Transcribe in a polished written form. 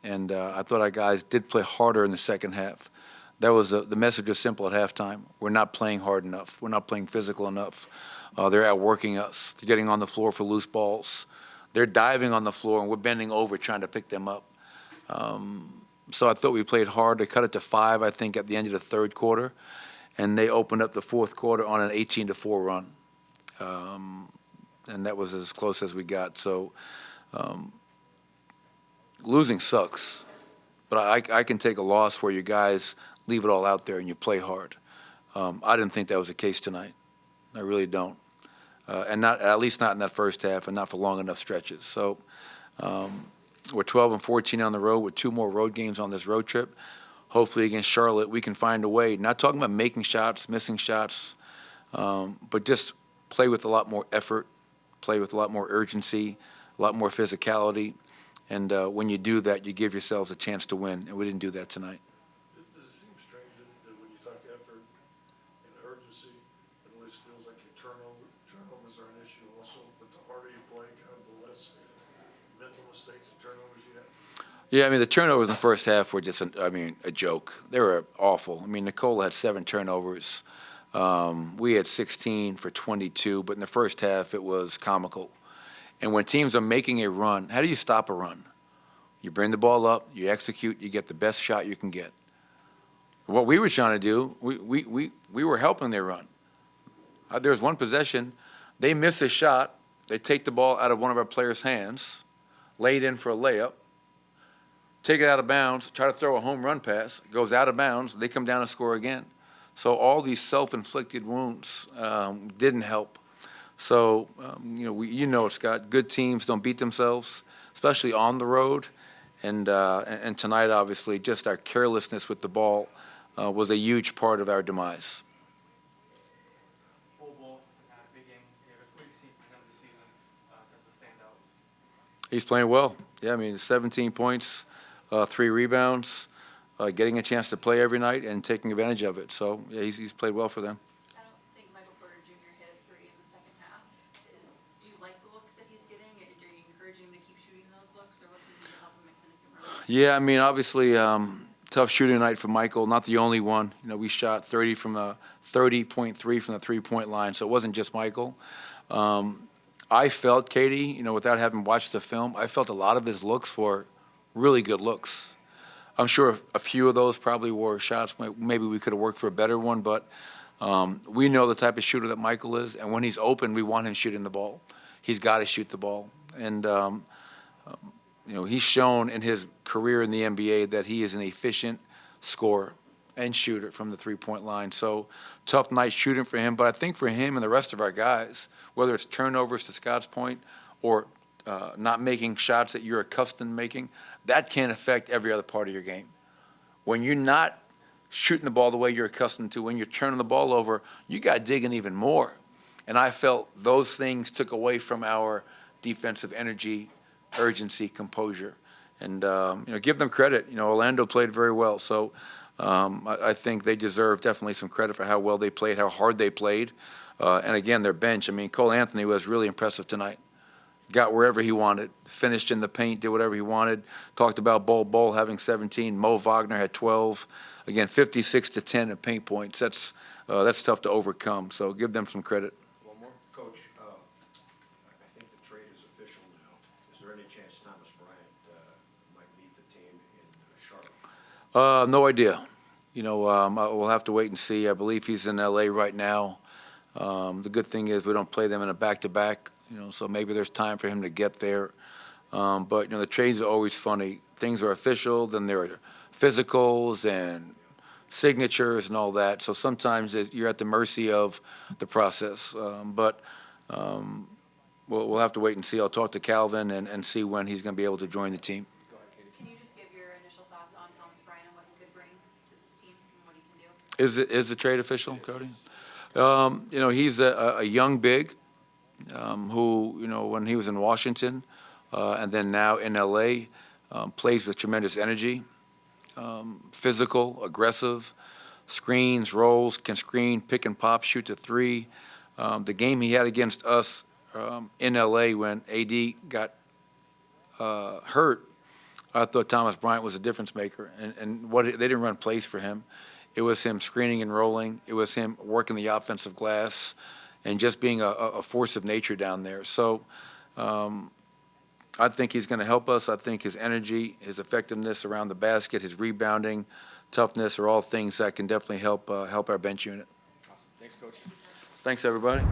And I thought our guys did play harder in the second half. That was the message was simple at halftime. We're not playing hard enough. We're not playing physical enough. They're outworking us. They're getting on the floor for loose balls. They're diving on the floor, and we're bending over trying to pick them up. So I thought we played hard. They cut it to 5, I think, at the end of the third quarter, and they opened up the fourth quarter on an 18-4 run. And that was as close as we got. So losing sucks, but I can take a loss where you guys leave it all out there and you play hard. I didn't think that was the case tonight. I really don't. And not at least not in that first half and not for long enough stretches. So we're 12-14 on the road with 2 more road games on this road trip. Hopefully against Charlotte we can find a way, not talking about making shots, missing shots, but just play with a lot more effort, play with a lot more urgency, a lot more physicality. And when you do that, you give yourselves a chance to win, and we didn't do that tonight. Does it seem strange that when you talk effort and urgency, it always feels like your turnovers are an issue also, but the harder you play, kind of the less mental mistakes and turnovers you have? Yeah, I mean, the turnovers in the first half were just, a joke. They were awful. I mean, Nicole had 7 turnovers. We had 16 for 22, but in the first half it was comical. And when teams are making a run, how do you stop a run? You bring the ball up, you execute, you get the best shot you can get. What we were trying to do, we were helping their run. There was one possession, they miss a shot, they take the ball out of one of our players' hands, lay it in for a layup, take it out of bounds, try to throw a home run pass, it goes out of bounds, they come down and score again. So all these self-inflicted wounds didn't help. So, Scott, good teams don't beat themselves, especially on the road. And tonight, obviously, just our carelessness with the ball was a huge part of our demise. Big game. What do you see from him this season as the standouts? He's playing well. Yeah, I mean, 17 points, 3 rebounds, getting a chance to play every night and taking advantage of it. So, yeah, he's played well for them. I don't think Michael Porter Jr. hit a 3 in the second half. Do you like the looks that he's getting? Are you encouraging him to keep shooting those looks, or what can you do to help him mix in a few more? Yeah, I mean, obviously, tough shooting night for Michael. Not the only one. We shot 30.3 from the 3-point line, so it wasn't just Michael. I felt, Katie, without having watched the film, I felt a lot of his looks were really good looks. I'm sure a few of those probably were shots. Maybe we could have worked for a better one, but we know the type of shooter that Michael is, and when he's open, we want him shooting the ball. He's got to shoot the ball, and he's shown in his career in the NBA that he is an efficient scorer and shooter from the 3-point line. So tough night shooting for him, but I think for him and the rest of our guys, whether it's turnovers to Scott's point or not making shots that you're accustomed to making, that can affect every other part of your game. When you're not shooting the ball the way you're accustomed to, when you're turning the ball over, you got to dig in even more. And I felt those things took away from our defensive energy, urgency, composure. And, give them credit. Orlando played very well. So I think they deserve definitely some credit for how well they played, how hard they played. And, again, their bench. I mean, Cole Anthony was really impressive tonight. Got wherever he wanted, finished in the paint, did whatever he wanted. Talked about Bol having 17. Mo Wagner had 12. Again, 56-10 in paint points. That's tough to overcome. So give them some credit. One more, Coach. I think the trade is official now. Is there any chance Thomas Bryant might leave the team in Charlotte? No idea. We'll have to wait and see. I believe he's in L.A. right now. The good thing is we don't play them in a back-to-back. So maybe there's time for him to get there. But, the trades are always funny. Things are official, then there are physicals and signatures and all that. So sometimes you're at the mercy of the process. But we'll have to wait and see. I'll talk to Calvin and see when he's going to be able to join the team. Can you just give your initial thoughts on Thomas Bryant and what he could bring to this team and what he can do? Is the trade official, Cody? He's a young big. Who, when he was in Washington and then now in L.A., plays with tremendous energy, physical, aggressive, screens, rolls, can screen, pick and pop, shoot to 3. The game he had against us in L.A. when AD got hurt, I thought Thomas Bryant was a difference maker, and they didn't run plays for him. It was him screening and rolling. It was him working the offensive glass and just being a force of nature down there. So I think he's going to help us. I think his energy, his effectiveness around the basket, his rebounding, toughness are all things that can definitely help our bench unit. Awesome. Thanks, Coach. Thanks, everybody.